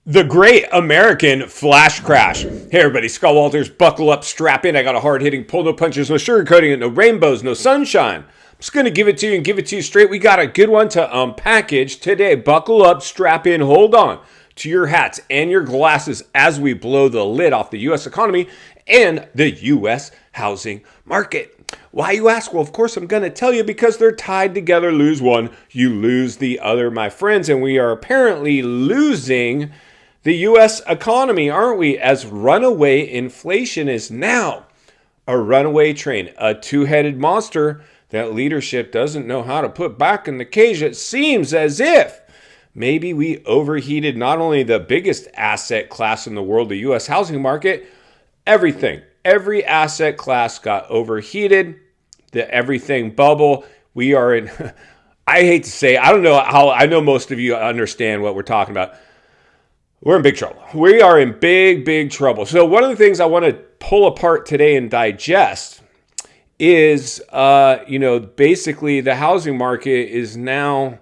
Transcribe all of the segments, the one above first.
The Great American Flash Crash. Hey everybody, Scott Walters, buckle up, strap in. I got a hard-hitting pull, no punches, no sugarcoating it, no rainbows, no sunshine. I'm just going to give it to you and give it to you straight. We got a good one to unpackage today. Buckle up, strap in, hold on to your hats and your glasses as we blow the lid off the U.S. economy and the U.S. housing market. Why, you ask? Well, of course, I'm going to tell you because they're tied together. Lose one, you lose the other, my friends. And we are apparently losing the U.S. economy, aren't we? As runaway inflation is now a runaway train, a two-headed monster that leadership doesn't know how to put back in the cage. It seems as if maybe we overheated not only the biggest asset class in the world, the U.S. housing market, everything. Every asset class got overheated. The everything bubble. We are in, I hate to say, I don't know how, I know most of you understand what we're talking about. We're in big trouble. We are in big, big trouble. So one of the things I want to pull apart today and digest is, basically the housing market is now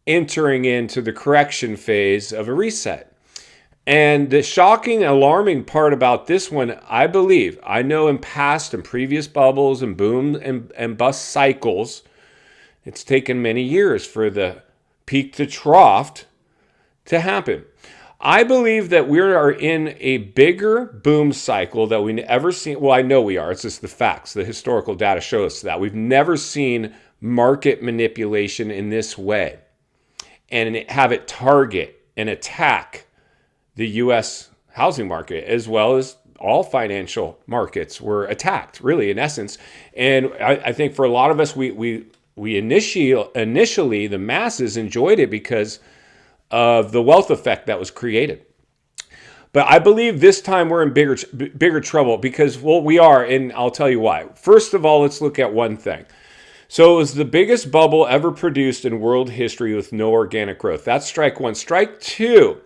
entering into the correction phase of a reset. And the shocking, alarming part about this one, I believe, I know in past and previous bubbles and boom and bust cycles, it's taken many years for the peak to trough to happen. I believe that we are in a bigger boom cycle that we've ever seen. Well, I know we are. It's just the facts. The historical data shows us that. We've never seen market manipulation in this way and have it target and attack the U.S. housing market, as well as all financial markets were attacked, really, in essence. And I think for a lot of us, we initially, the masses enjoyed it because of the wealth effect that was created. But I believe this time we're in bigger trouble because, well, we are, and I'll tell you why. First of all, let's look at one thing. So it was the biggest bubble ever produced in world history with no organic growth. That's strike one. Strike two,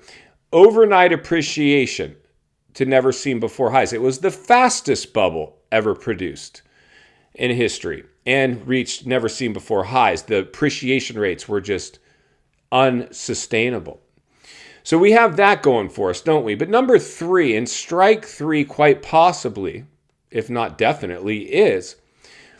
overnight appreciation to never seen before highs. It was the fastest bubble ever produced in history and reached never seen before highs. The appreciation rates were just unsustainable. So we have that going for us, don't we? But number three, and strike three quite possibly, if not definitely, is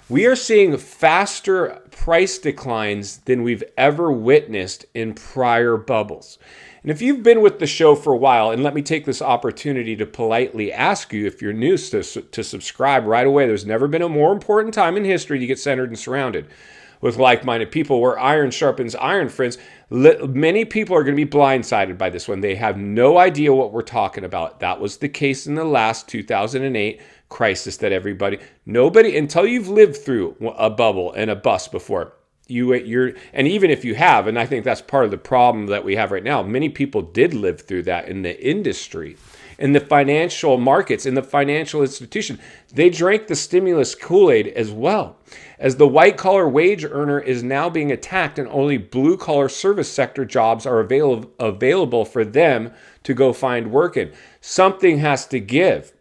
we are seeing faster price declines than we've ever witnessed in prior bubbles. And if you've been with the show for a while, and let me take this opportunity to politely ask you, if you're new, to subscribe right away. There's never been a more important time in history to get centered and surrounded with like-minded people where iron sharpens iron, friends. Many people are going to be blindsided by this one. They have no idea what we're talking about. That was the case in the last 2008 crisis that nobody, until you've lived through a bubble and a bust before, and even if you have, and I think that's part of the problem that we have right now, many people did live through that in the industry, in the financial markets, in the financial institution. They drank the stimulus Kool-Aid as well. As the white-collar wage earner is now being attacked and only blue-collar service sector jobs are available for them to go find work in. Something has to give.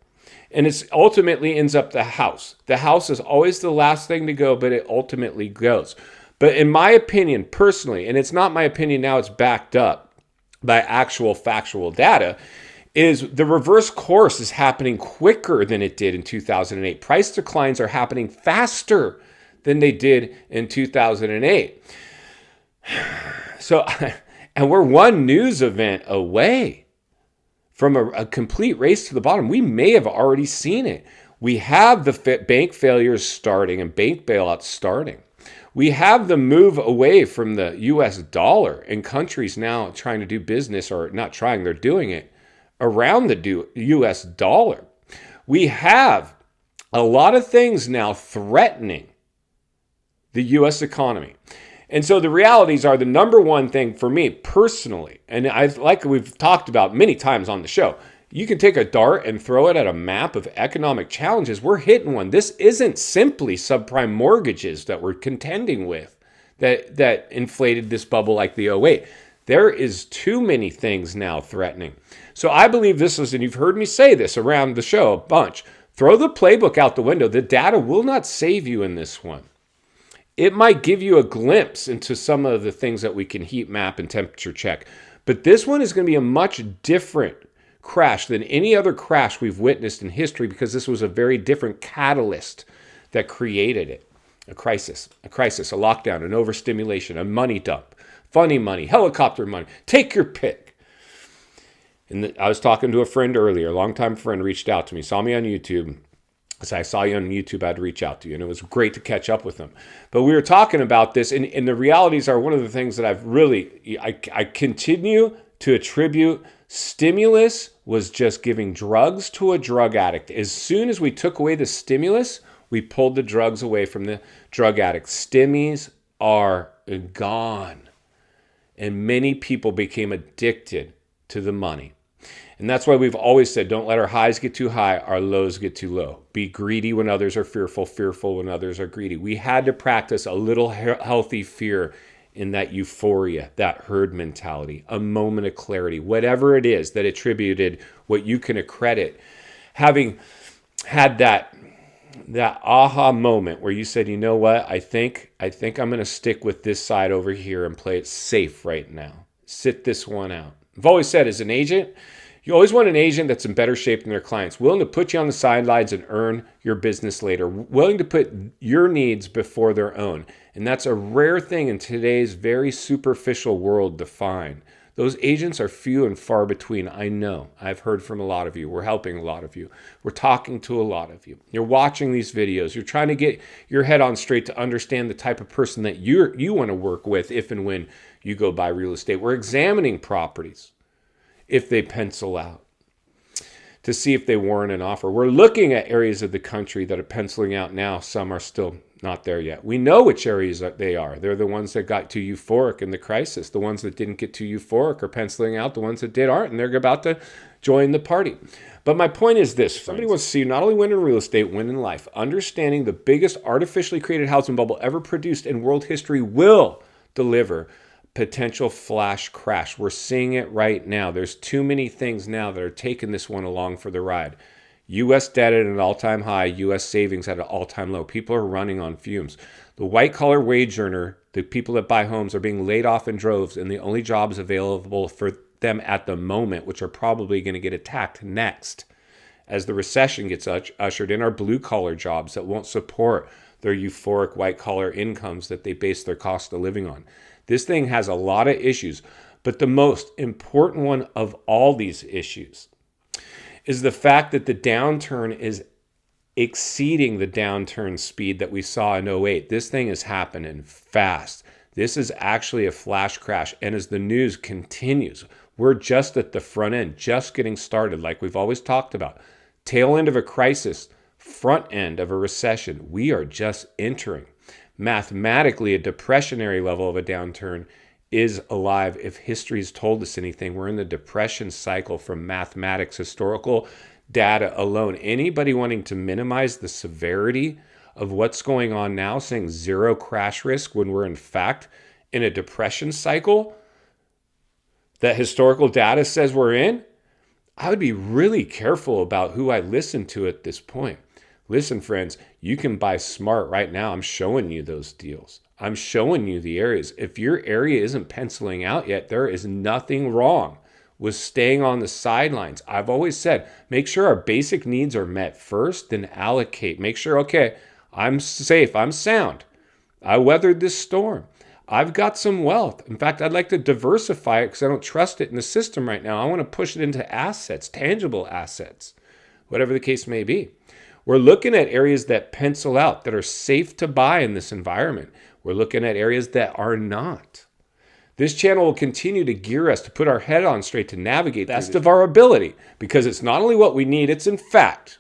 And it ultimately ends up the house. The house is always the last thing to go, but it ultimately goes. But in my opinion, personally, and it's not my opinion now, it's backed up by actual factual data, is the reverse course is happening quicker than it did in 2008. Price declines are happening faster than they did in 2008. So, and we're one news event away from a complete race to the bottom. We may have already seen it. We have the bank failures starting and bank bailouts starting. We have the move away from the U.S. dollar and countries now trying to do business, or not trying, they're doing it, around the U.S. dollar. We have a lot of things now threatening the U.S. economy. And so the realities are, the number one thing for me personally, and like we've talked about many times on the show, you can take a dart and throw it at a map of economic challenges. We're hitting one. This isn't simply subprime mortgages that we're contending with that inflated this bubble like the '08. There is too many things now threatening. So I believe this is, and you've heard me say this around the show a bunch, throw the playbook out the window. The data will not save you in this one. It might give you a glimpse into some of the things that we can heat map and temperature check. But this one is going to be a much different crash than any other crash we've witnessed in history, because this was a very different catalyst that created it. A crisis, a lockdown, an overstimulation, a money dump, funny money, helicopter money, take your pick. And I was talking to a friend earlier, a longtime friend reached out to me, saw me on YouTube. So I saw you on YouTube, I'd reach out to you, and it was great to catch up with them. But we were talking about this, and the realities are one of the things that I continue to attribute. Stimulus was just giving drugs to a drug addict. As soon as we took away the stimulus, we pulled the drugs away from the drug addict. Stimmies are gone. And many people became addicted to the money. And that's why we've always said, don't let our highs get too high, our lows get too low. Be greedy when others are fearful, fearful when others are greedy. We had to practice a little healthy fear in that euphoria, that herd mentality, a moment of clarity, whatever it is that attributed what you can accredit. Having had that aha moment where you said, you know what, I think I'm going to stick with this side over here and play it safe right now. Sit this one out. I've always said, as an agent, you always want an agent that's in better shape than their clients, willing to put you on the sidelines and earn your business later, willing to put your needs before their own. And that's a rare thing in today's very superficial world to find. Those agents are few and far between. I know. I've heard from a lot of you. We're helping a lot of you. We're talking to a lot of you. You're watching these videos. You're trying to get your head on straight to understand the type of person that you want to work with if and when you go buy real estate. We're examining properties if they pencil out, to see if they warrant an offer. We're looking at areas of the country that are penciling out now. Some are still not there yet. We know which areas they are. They're the ones that got too euphoric in the crisis. The ones that didn't get too euphoric are penciling out. The ones that did aren't, and they're about to join the party. But my point is this. Somebody wants to see you not only win in real estate, win in life. Understanding the biggest artificially created housing bubble ever produced in world history will deliver potential flash crash. We're seeing it right now. There's too many things now that are taking this one along for the ride. U.S. debt at an all-time high, U.S. savings at an all-time low. People are running on fumes. The white-collar wage earner, the people that buy homes, are being laid off in droves, and the only jobs available for them at the moment, which are probably going to get attacked next as the recession gets ushered in, are blue-collar jobs that won't support their euphoric white-collar incomes that they base their cost of living on. This thing has a lot of issues, but the most important one of all these issues is the fact that the downturn is exceeding the downturn speed that we saw in 2008. This thing is happening fast. This is actually a flash crash. And as the news continues, we're just at the front end, just getting started, like we've always talked about. Tail end of a crisis, front end of a recession. We are just entering. Mathematically, a depressionary level of a downturn is alive. If history's told us anything, we're in the depression cycle from mathematics, historical data alone. Anybody wanting to minimize the severity of what's going on now, saying zero crash risk when we're in fact in a depression cycle that historical data says we're in, I would be really careful about who I listen to at this point. Listen, friends, you can buy smart right now. I'm showing you those deals. I'm showing you the areas. If your area isn't penciling out yet, there is nothing wrong with staying on the sidelines. I've always said, make sure our basic needs are met first, then allocate. Make sure, okay, I'm safe, I'm sound. I weathered this storm. I've got some wealth. In fact, I'd like to diversify it because I don't trust it in the system right now. I want to push it into assets, tangible assets, whatever the case may be. We're looking at areas that pencil out, that are safe to buy in this environment. We're looking at areas that are not. This channel will continue to gear us to put our head on straight to navigate the best of our ability, because it's not only what we need, it's in fact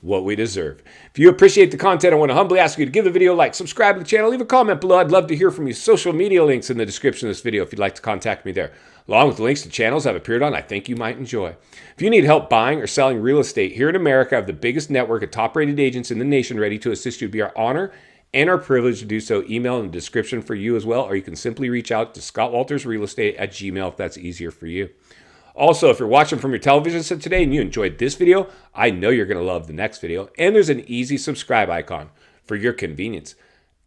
what we deserve. If you appreciate the content, I want to humbly ask you to give the video a like, subscribe to the channel, leave a comment below. I'd love to hear from you. Social media links in the description of this video if you'd like to contact me there, along with the links to channels I've appeared on I think you might enjoy. If you need help buying or selling real estate here in America, I have the biggest network of top-rated agents in the nation ready to assist you. It'd be our honor and our privilege to do so. Email in the description for you as well, or you can simply reach out to ScottWaltersRealestate at Gmail if that's easier for you. Also, if you're watching from your television set today and you enjoyed this video, I know you're going to love the next video. And there's an easy subscribe icon for your convenience.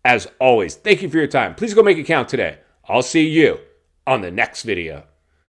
As always, thank you for your time. Please go make it count today. I'll see you on the next video.